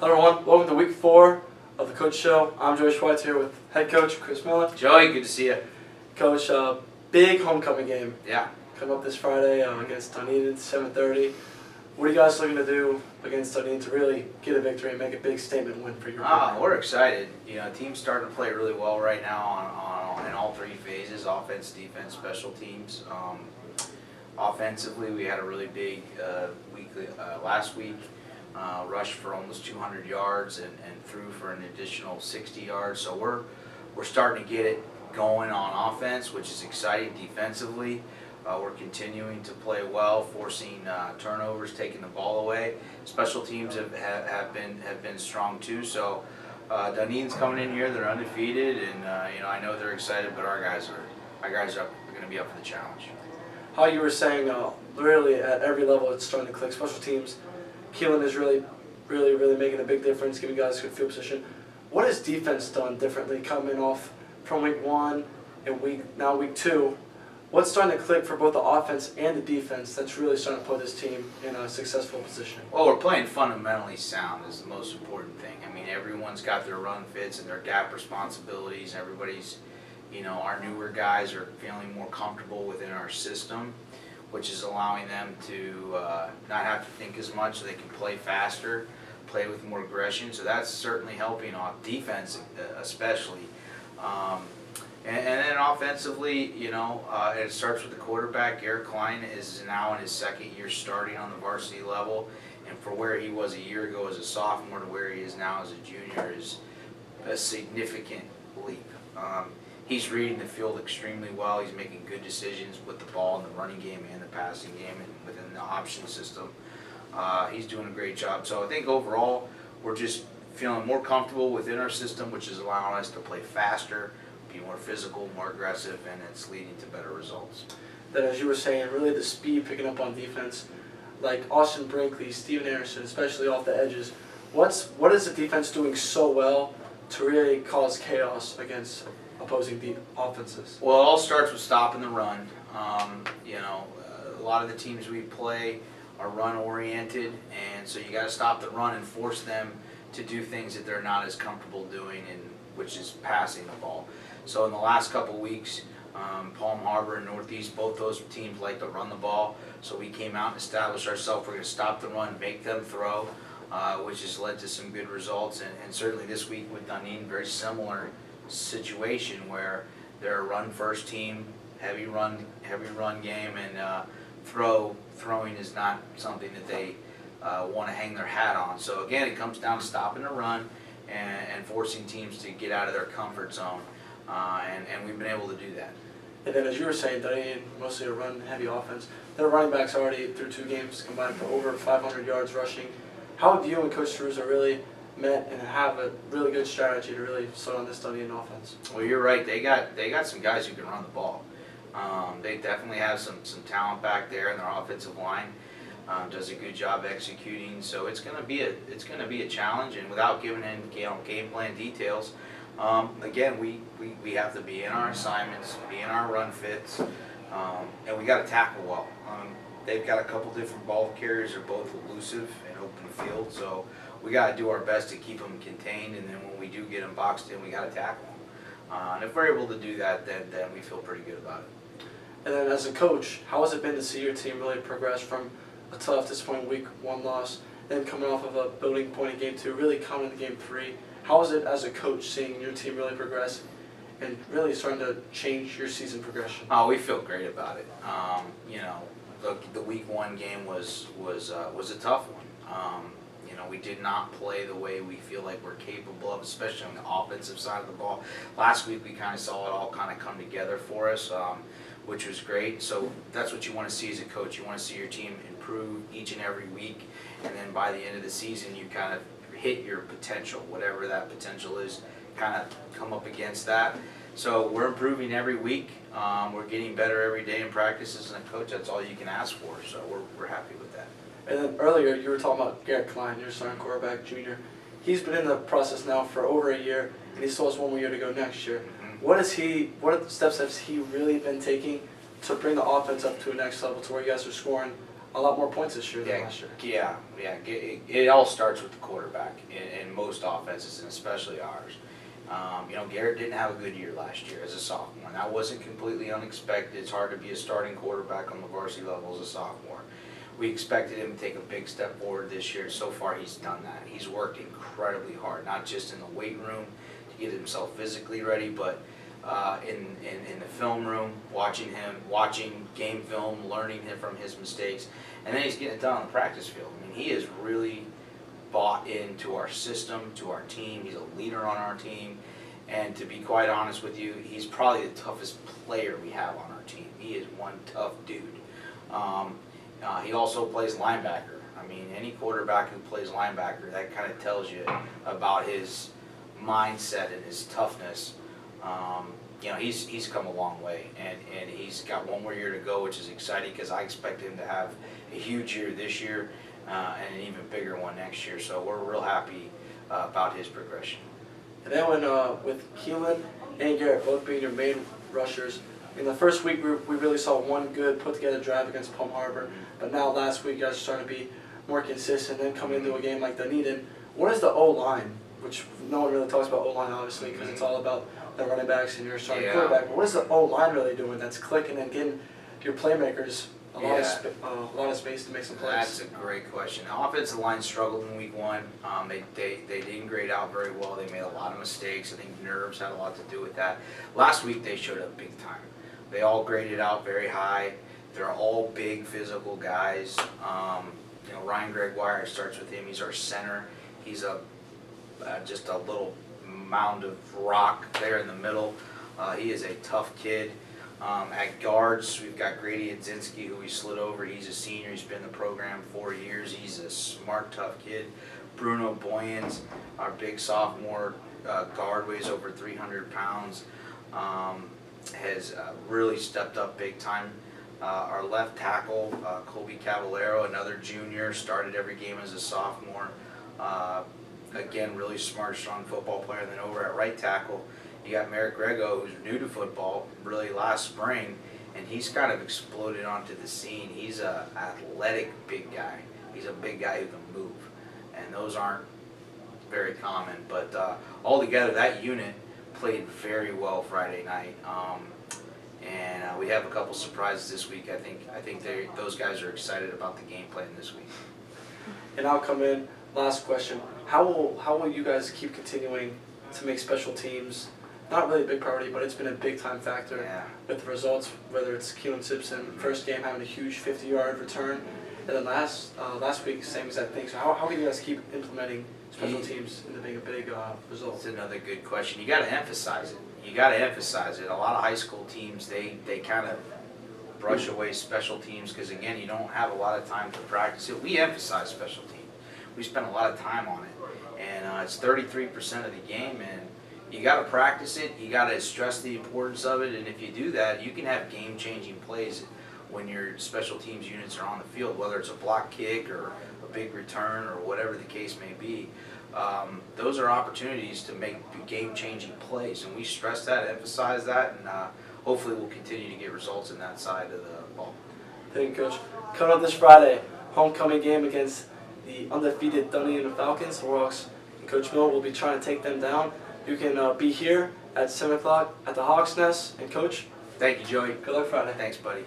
Hello everyone, welcome to week 4 of the Coach Show. I'm Joey Schweitzer here with head coach Chris Miller. Joey, good to see you. Coach, big homecoming game. Yeah. Coming up this Friday against Dunedin, 7:30. What are you guys looking to do against Dunedin to really get a victory and make a big statement win for your program? We're excited. You know, team's starting to play really well right now in all three phases: offense, defense, special teams. Offensively, we had a really big week last week. Rushed for almost 200 yards and threw for an additional 60 yards. So we're starting to get it going on offense, which is exciting. Defensively, we're continuing to play well, forcing turnovers, taking the ball away. Special teams have been strong too. So Dunedin's coming in here; they're undefeated, and I know they're excited, but our guys are going to be up for the challenge. How you were saying, really at every level it's starting to click. Special teams, Keelan is really making a big difference, giving guys good field position. What has defense done differently coming off from week 1 and week 2? What's starting to click for both the offense and the defense that's really starting to put this team in a successful position? Well, we're playing fundamentally sound is the most important thing. I mean, everyone's got their run fits and their gap responsibilities. Everybody's, our newer guys are feeling more comfortable within our system, which is allowing them to not have to think as much, so they can play faster, play with more aggression. So that's certainly helping on defense, especially. And then offensively, it starts with the quarterback. Eric Klein is now in his second year starting on the varsity level, and for where he was a year ago as a sophomore to where he is now as a junior is a significant leap. He's reading the field extremely well. He's making good decisions with the ball in the running game and the passing game and within the option system. He's doing a great job. So I think overall we're just feeling more comfortable within our system, which is allowing us to play faster, be more physical, more aggressive, and it's leading to better results. That, as you were saying, really the speed picking up on defense, like Austin Brinkley, Steven Anderson, especially off the edges. What is the defense doing so well to really cause chaos against opposing offenses? Well, it all starts with stopping the run. A lot of the teams we play are run-oriented, and so you got to stop the run and force them to do things that they're not as comfortable doing, which is passing the ball. So in the last couple weeks, Palm Harbor and Northeast, both those teams like to run the ball. So we came out and established ourselves. We're going to stop the run, make them throw, which has led to some good results. And certainly this week with Dunedin, very similar situation where they're a run-first team, heavy run game, and throwing is not something that they want to hang their hat on. So again, it comes down to stopping the run and forcing teams to get out of their comfort zone, and we've been able to do that. And then, as you were saying, Dunedin, mostly a run-heavy offense. Their running backs already through 2 games combined for over 500 yards rushing. How have you and Coach Struza really met and have a really good strategy to really start on this Dunedin offense? Well, you're right. They got some guys who can run the ball. They definitely have some talent back there, and their offensive line does a good job executing. So it's going to be a challenge, and without giving in game plan details, again we have to be in our assignments, be in our run fits, and we got to tackle well. They've got a couple different ball carriers. They're both elusive and open field, so we got to do our best to keep them contained, and then when we do get them boxed in, we got to tackle them. And if we're able to do that, then we feel pretty good about it. And then as a coach, how has it been to see your team really progress from a tough, disappointing week 1 loss, then coming off of a building point in game 2, really coming into game 3? How is it as a coach seeing your team really progress and really starting to change your season progression? Oh, we feel great about it. The week 1 game was a tough one. We did not play the way we feel like we're capable of, especially on the offensive side of the ball. Last week we kind of saw it all kind of come together for us, which was great. So that's what you want to see as a coach. You want to see your team improve each and every week, and then by the end of the season you kind of hit your potential, whatever that potential is, kind of come up against that. So we're improving every week. We're getting better every day in practices, and a coach, that's all you can ask for. So we're happy with that. And then earlier you were talking about Garrett Klein, your starting quarterback, junior. He's been in the process now for over a year, and he still has 1 more year to go next year. Mm-hmm. What steps has he really been taking to bring the offense up to a next level to where you guys are scoring a lot more points this year than last year. It all starts with the quarterback in most offenses, and especially ours. Garrett didn't have a good year last year as a sophomore, and that wasn't completely unexpected. It's hard to be a starting quarterback on the varsity level as a sophomore. We expected him to take a big step forward this year. So far, he's done that. He's worked incredibly hard, not just in the weight room to get himself physically ready, but in the film room, watching game film, learning from his mistakes, and then he's getting it done on the practice field. I mean, he has really bought into our system, to our team. He's a leader on our team, and to be quite honest with you, he's probably the toughest player we have on our team. He is one tough dude. He also plays linebacker. I mean, any quarterback who plays linebacker, that kind of tells you about his mindset and his toughness. He's come a long way, and he's got one more year to go, which is exciting because I expect him to have a huge year this year and an even bigger one next year. So we're real happy about his progression. And then with Keelan and Garrett both being your main rushers, in the first week we really saw one good put-together drive against Palm Harbor, but now last week you guys are starting to be more consistent. Then coming into a game like Dunedin, what is the O-line, which no one really talks about O-line obviously because it's all about the running backs and your starting quarterback, but what is the O-line really doing that's clicking and getting your playmakers a lot of space to make some plays? That's a great question. The offensive line struggled in week one. They didn't grade out very well. They made a lot of mistakes. I think nerves had a lot to do with that. Last week they showed up big time. They all graded out very high. They're all big physical guys. Ryan Gregoire, starts with him. He's our center. He's just a little mound of rock there in the middle. He is a tough kid. At guards, we've got Grady Adzinski, who we slid over. He's a senior. He's been in the program 4 years. He's a smart, tough kid. Bruno Boyens, our big sophomore guard, weighs over 300 pounds. Has really stepped up big time. Our left tackle, Colby Cavallero, another junior, started every game as a sophomore. Again, really smart, strong football player. And then over at right tackle, you got Merrick Grego, who's new to football, really last spring, and he's kind of exploded onto the scene. He's an athletic big guy. He's a big guy who can move, and those aren't very common. But altogether, that unit played very well Friday night, and we have a couple surprises this week. I think those guys are excited about the game plan this week. And I'll come in. Last question: How will you guys keep continuing to make special teams not really a big priority, but it's been a big time factor with the results, whether it's Keelan Simpson, first game having a huge 50-yard return, and then last week, same exact thing. So how can you guys keep implementing special teams into being a big result? That's another good question. You got to emphasize it. A lot of high school teams, they kind of brush away special teams because, again, you don't have a lot of time to practice it. We emphasize special teams. We spend a lot of time on it, and it's 33% of the game, and you got to practice it. You got to stress the importance of it, and if you do that, you can have game-changing plays when your special teams units are on the field, whether it's a block kick or a big return or whatever the case may be. Those are opportunities to make game-changing plays, and we stress that, emphasize that, and hopefully we'll continue to get results in that side of the ball. Thank you, Coach. Coming up this Friday, homecoming game against the undefeated Dunedin Falcons. Warhawks and Coach Mill will be trying to take them down. You can be here at 7 o'clock at the Hawks Nest. And Coach, thank you, Joey. Good luck Friday. Thanks, buddy.